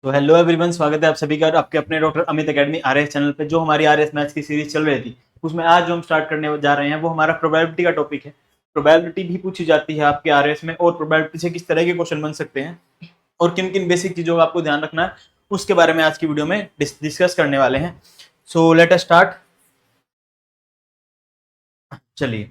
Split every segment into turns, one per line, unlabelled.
तो hello everyone, स्वागत है आप सभी का आपके अपने doctor Amit academy RS channel पे। जो हमारी आरएस मैथ्स की सीरीज चल रही थी उसमें आज जो हम स्टार्ट करने जा रहे हैं वो हमारा प्रोबेबिलिटी का टॉपिक है। प्रोबेबिलिटी भी पूछी जाती है आपके आरएस में, और प्रोबेबिलिटी से किस तरह के क्वेश्चन बन सकते हैं और किन किन बेसिक चीजों का आपको ध्यान रखना है उसके बारे में आज की वीडियो में डिस्कस करने वाले हैं। So let us start. चलिए,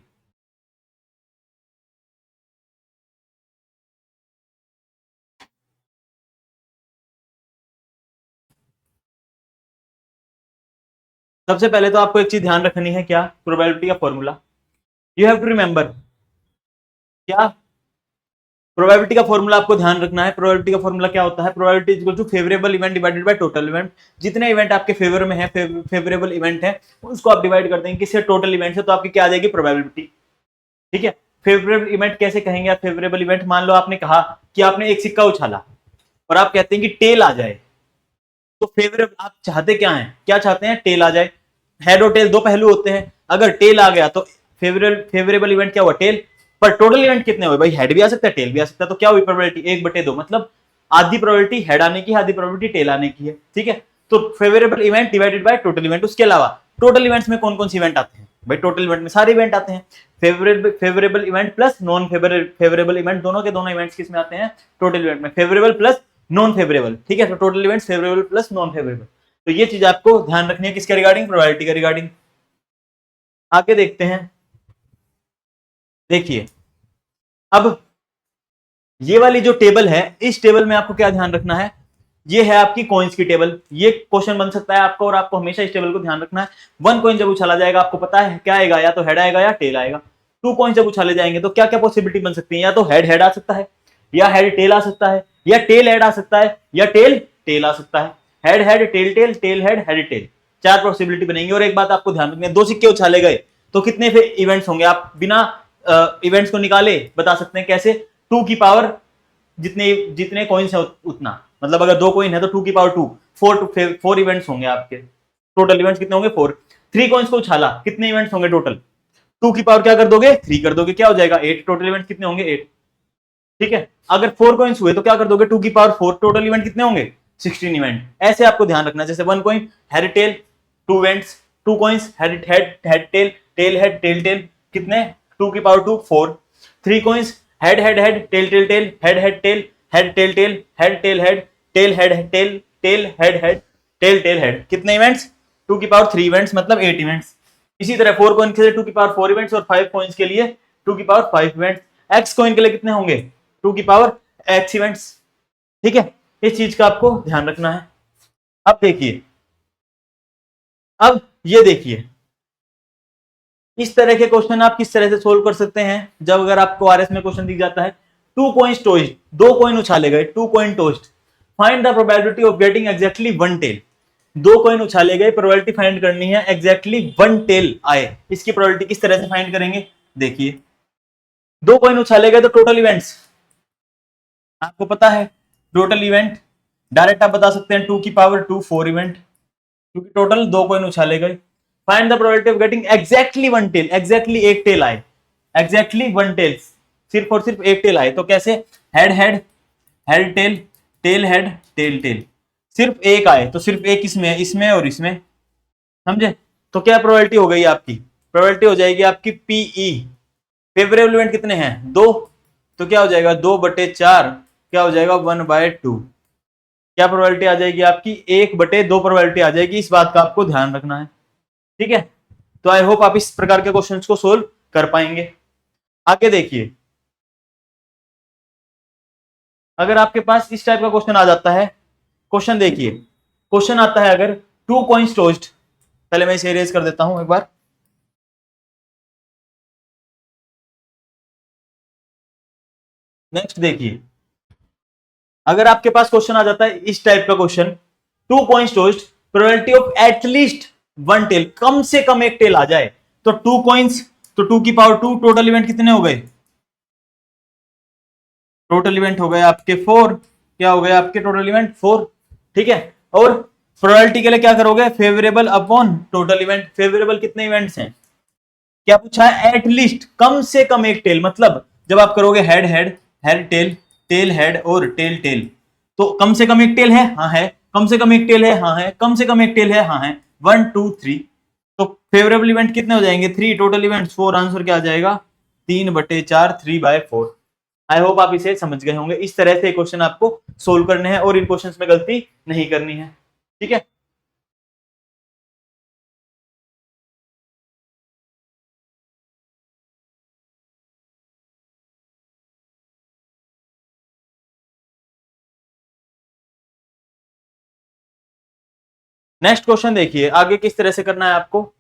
सबसे पहले तो आपको एक चीज ध्यान रखनी है, क्या? प्रोबेबिलिटी का formula. You have to remember क्या प्रोबेबिलिटी का फॉर्मूला आपको ध्यान रखना है। प्रोबेबिलिटी का फॉर्मूला क्या होता है? Probability is equal to favourable event divided by total event. जितने इवेंट आपके फेवर में है, फेवरेबल इवेंट है, उसको आप डिवाइड कर देंगे किससे? टोटल इवेंट से, तो आपकी क्या आ जाएगी? प्रोबेबिलिटी। ठीक है। फेवरेबल इवेंट कैसे कहेंगे आप? फेवरेबल इवेंट, मान लो आपने कहा कि आपने एक सिक्का उछाला और आप कहते हैं कि टेल आ जाए, तो फेवरेबल आप चाहते क्या है? क्या चाहते हैं? टेल आ जाए। हेड और टेल दो पहलू होते हैं, अगर टेल आ गया तो फेवरेबल इवेंट क्या हुआ? टेल। पर टोटल इवेंट कितने हुए भाई? हेड भी आ सकता है, टेल भी आ सकता है, तो क्या हुई प्रोबेबिलिटी? 1/2, मतलब आधी प्रोबेबिलिटी हेड आने की है, आधी प्रोबेबिलिटी टेल आने की है। ठीक है। तो favourable event divided by total event. उसके अलावा टोटल इवेंट्स में कौन कौन से इवेंट आते हैं भाई? टोटल इवेंट में सारे इवेंट आते हैं। Favourable event plus non favourable event, दोनों के दोनों इवेंट्स किस में आते हैं? टोटल इवेंट में। Favourable plus non favourable. ठीक है। तो total events favourable plus non favourable. तो ये चीज आपको ध्यान रखनी है किसके रिगार्डिंग? प्रोबेबिलिटी के रिगार्डिंग। आगे देखते हैं। देखिए, अब ये वाली जो टेबल है, इस टेबल में आपको क्या ध्यान रखना है? ये है आपकी कॉइन्स की टेबल। ये क्वेश्चन बन सकता है आपको, और आपको हमेशा इस टेबल को ध्यान रखना है। 1 कॉइन जब उछाला जाएगा, आपको पता है क्या आएगा? या तो हेड आएगा या टेल आएगा। 2 कॉइन जब उछाले जाएंगे तो क्या क्या पॉसिबिलिटी बन सकती है? या तो हेड हेड आ सकता है, या हेड टेल आ सकता है, या टेल हेड आ सकता है, या टेल टेल आ सकता है। Head head tail tail, tail head head tail, 4 possibility बनेंगी। और एक बात आपको ध्यान रखनी है, 2 सिक्के उछाले गए तो कितने इवेंट्स होंगे? आप बिना इवेंट्स को निकाले बता सकते हैं। कैसे? 2 की पावर, जितने जितने कॉइन्स है उतना, मतलब अगर 2 कॉइन है तो 2 की पावर 2, 4 इवेंट्स होंगे आपके। टोटल इवेंट्स कितने होंगे? 4। 3 कॉइन्स को उछाला, कितने इवेंट्स होंगे टोटल? 2 की पावर क्या कर दोगे? 3 कर दोगे, क्या हो जाएगा? 8। टोटल इवेंट कितने होंगे? 8। ठीक है। अगर 4 कॉइन्स हुए तो क्या कर दोगे? 2 की पावर 4। टोटल इवेंट कितने होंगे? 16 इवेंट। ऐसे आपको ध्यान रखना। जैसे 1 coin head tail, 2 events. 2 coins head head head tail, tail head tail tail, कितने? 2 की power 2, 4। 3 coins head head head tail tail tail, head head tail, head tail tail, head tail head, tail head tail, tail head head, tail tail head, कितने events? 2 की power 3 events, मतलब 8 events. इसी तरह 4 coin के लिए 2 की power 4 events, और 5 coins के लिए 2 की पावर 5 इवेंट्स। एक्स कॉइन के लिए कितने होंगे? 2 की पावर एक्स इवेंट्स। ठीक है। इस चीज का आपको ध्यान रखना है। अब देखिए, अब ये देखिए, इस तरह के क्वेश्चन आप किस तरह से सोल्व कर सकते हैं? जब अगर आपको आरएस में क्वेश्चन दिख जाता है, 2 कॉइन्स टॉस्ड, 2 कॉइन उछाले गए, 2 coin tossed, find the probability of getting exactly 1 tail. 2 coin उछाले गए, प्रोबेबिलिटी फाइंड करनी है एग्जैक्टली 1 टेल आए। इसकी प्रोबेबिलिटी किस तरह से फाइंड करेंगे? देखिए, 2 कॉइन उछाले गए तो टोटल इवेंट्स आपको पता है। टोटल इवेंट डायरेक्ट आप बता सकते हैं 2 की पावर 2, 4 इवेंट, क्योंकि टोटल 2 कॉइन उछाले गए। Find the probability of getting exactly 1 tail, exactly 1 tail आए, एग्जैक्टली 1 टेल, सिर्फ और सिर्फ 1 टेल आए। तो कैसे? Head head head tail, tail head tail tail, सिर्फ एक आए तो सिर्फ एक इसमें, इसमें और इसमें, समझे? तो क्या प्रोबेबिलिटी हो गई आपकी? प्रोबेबिलिटी हो जाएगी आपकी पीई। फेवरेबल इवेंट कितने हैं? 2, तो क्या हो जाएगा? 2/4, क्या हो जाएगा? 1/2। क्या प्रोबेबिलिटी आ जाएगी आपकी? 1/2 प्रोबेबिलिटी आ जाएगी। इस बात का आपको ध्यान रखना है। ठीक है। तो आई होप आप इस प्रकार के क्वेश्चंस को सोल्व कर पाएंगे। आगे देखिए, अगर आपके पास इस टाइप का क्वेश्चन आ जाता है, क्वेश्चन देखिए, क्वेश्चन आता है अगर 2 कॉइन्स टॉस्ड, पहले मैं इसे इरेज कर देता हूं एक बार। नेक्स्ट देखिए, अगर आपके पास क्वेश्चन आ जाता है इस टाइप का question, 2 coins tossed, probability of at least 1 tail, कम से कम एक टेल आ जाए। तो 2 कॉइन्स, तो 2 की पावर 2, टोटल इवेंट कितने हो गए? टोटल इवेंट हो गए आपके 4। क्या हो गए आपके टोटल इवेंट? 4। ठीक है। और प्रोबेबिलिटी के लिए क्या करोगे? Favourable upon total event. Favourable कितने इवेंट्स हैं? क्या पूछा है? एटलीस्ट, कम से कम एक टेल, मतलब जब आप करोगे head head, head tail, tail head और टेल टेल, तो कम से कम एक टेल है, हाँ है, कम से कम एक टेल है, हाँ है, कम से कम एक टेल है, हाँ है, 1 2 3। तो फेवरेबल इवेंट कितने हो जाएंगे, 3, टोटल इवेंट 4, आंसर क्या आ जाएगा 3/4, 3/4। आई होप आप इसे समझ गए होंगे। इस तरह से क्वेश्चन आपको सोल्व करने हैं और इन क्वेश्चंस में गलती नहीं करनी है, ठीक है। नेक्स्ट क्वेश्चन देखिए, आगे किस तरह से करना है आपको।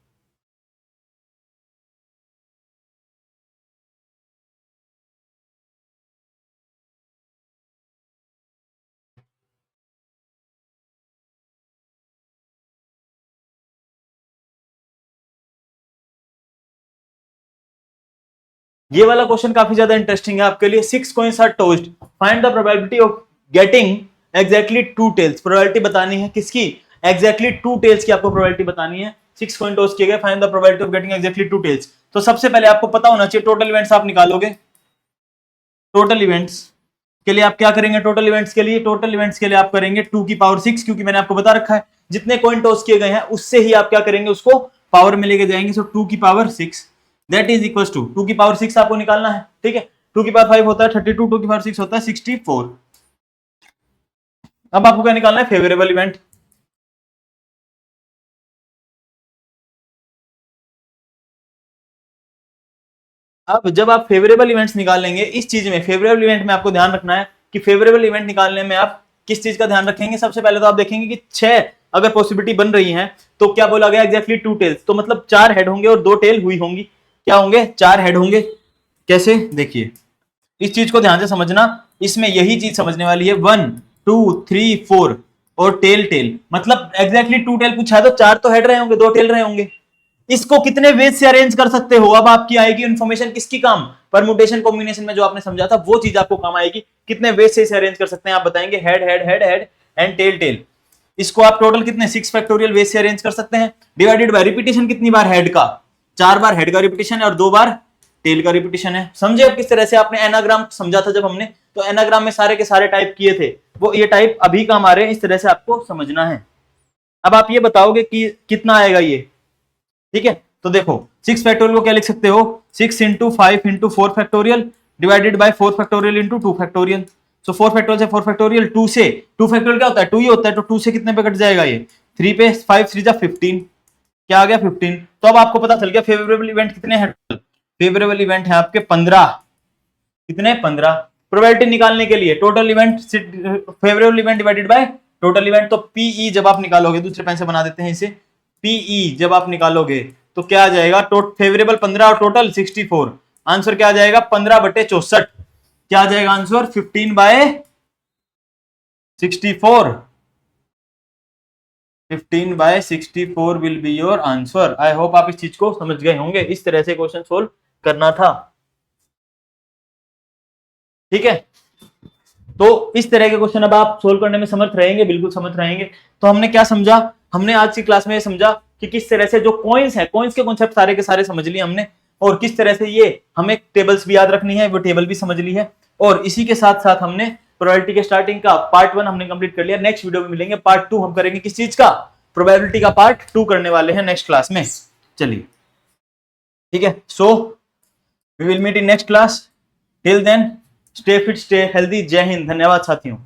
ये वाला क्वेश्चन काफी ज्यादा इंटरेस्टिंग है आपके लिए। 6 coins are tossed, find the probability of getting exactly 2 tails। Probability बतानी है किसकी, एग्जैक्टली 2 tails की आपको प्रोबेबिलिटी बतानी है। 6 coin टॉस किए गए, find the probability of getting exactly 2 tails। तो सबसे पहले आपको पता होना चाहिए टोटल इवेंट्स आप निकालोगे। टोटल इवेंट्स के लिए आप क्या करेंगे, टोटल इवेंट्स के लिए, टोटल इवेंट्स के लिए आप करेंगे 2 की पावर 6, क्योंकि मैंने आपको बता रखा है जितने कॉइन टॉस किए गए हैं उससे ही आप क्या करेंगे, उसको पावर में लेके जाएंगे। सो 2 की power 6 that is equal to 2 की पावर 6 आपको निकालना है, ठीक है। 2 की पावर 5 होता है 32, 2 की पावर 6 होता है 64। अब आपको क्या निकालना है, फेवरेबल इवेंट। अब जब आप फेवरेबल इवेंट्स निकालेंगे, इस चीज में फेवरेबल इवेंट में आपको ध्यान रखना है कि फेवरेबल इवेंट निकालने में आप किस चीज का ध्यान रखेंगे। सबसे पहले तो आप देखेंगे कि 6 अगर पॉसिबिलिटी बन रही है तो क्या बोला गया, एग्जैक्टली 2 टेल्स, तो मतलब 4 हेड होंगे और 2 टेल हुई होंगी। क्या होंगे, 4 हेड होंगे। कैसे, देखिए इस चीज को ध्यान से समझना, इसमें यही चीज समझने वाली है। 1 2 3 4 और टेल टेल, मतलब एग्जैक्टली 2 टेल पूछा है तो 4 तो हेड रहे होंगे, 2 टेल रहे होंगे। इसको कितने वेज से अरेंज कर सकते हो, अब आपकी आएगी इन्फॉर्मेशन किसकी काम, परमुटेशन कॉम्बिनेशन में जो आपने समझा था वो चीज आपको काम आएगी। कितने वेज से इसे अरेंज कर सकते हैं, आप बताएंगे head head head head and tail tail. इसको आप टोटल कितने 6 फैक्टोरियल वेज से अरेंज कर सकते हैं, डिवाइडेड बाय रिपीटेशन कितनी बार हेड का, 4 बार हेड का रिपीटेशन है और 2 बार टेल का रिपीटेशन है। समझे अब किस तरह से आपने एनाग्राम समझा था जब हमने, तो एनाग्राम में सारे के सारे टाइप किए थे, वो ये टाइप अभी काम आ रहे हैं, इस तरह से आपको समझना है। अब आप ये बताओगे कि कितना आएगा ये, ठीक है। तो देखो 6 फैक्टोरियल को क्या लिख सकते हो, 6 into 5 into 4 factorial divided by 4 factorial into 2 factorial. So 4 factorial से 4 फैक्टोरियल, 2 से 2 फैक्टोरियल क्या होता है, 2 ही होता है, तो 2 से कितने पे कट जाएगा ये 3 पे, 5 3 जा 15, क्या आ गया 15। तो अब आपको पता चल गया फेवरेबल इवेंट कितने हैं, फेवरेबल इवेंट है आपके 15, कितने 15। प्रोबेबिलिटी निकालने के लिए total event favourable event divided by total event, तो पीई जब आप निकालोगे, दूसरे पेन से बना देते हैं इसे, पीई जब आप निकालोगे तो क्या आ जाएगा, फेवरेबल 15 और टोटल 64। आंसर क्या आ जाएगा 15/64, क्या आ जाएगा answer 15/64, 15/64 will be your answer. I hope आप इस चीज को समझ गए होंगे, इस तरह से क्वेश्चन सोल्व करना था, ठीक है। तो इस तरह के क्वेश्चन अब आप सोल्व करने में समर्थ रहेंगे, बिल्कुल समर्थ रहेंगे। तो हमने क्या समझा, हमने आज की क्लास में समझा कि किस तरह से जो कॉइन्स है, कॉइन्स के कॉन्सेप्ट सारे के सारे समझ लिए हमने, और किस तरह से ये हमें टेबल्स भी याद रखनी है, वो टेबल भी समझ ली है। और इसी के साथ साथ हमने प्रोबेबिलिटी के स्टार्टिंग का पार्ट 1 हमने कंप्लीट कर लिया। नेक्स्ट वीडियो में मिलेंगे, पार्ट 2 हम करेंगे किस चीज का, प्रोबेबिलिटी का पार्ट 2 करने वाले हैं नेक्स्ट क्लास में। चलिए ठीक है, so we will meet in next class, till then stay fit stay healthy. जय हिंद, धन्यवाद साथियों।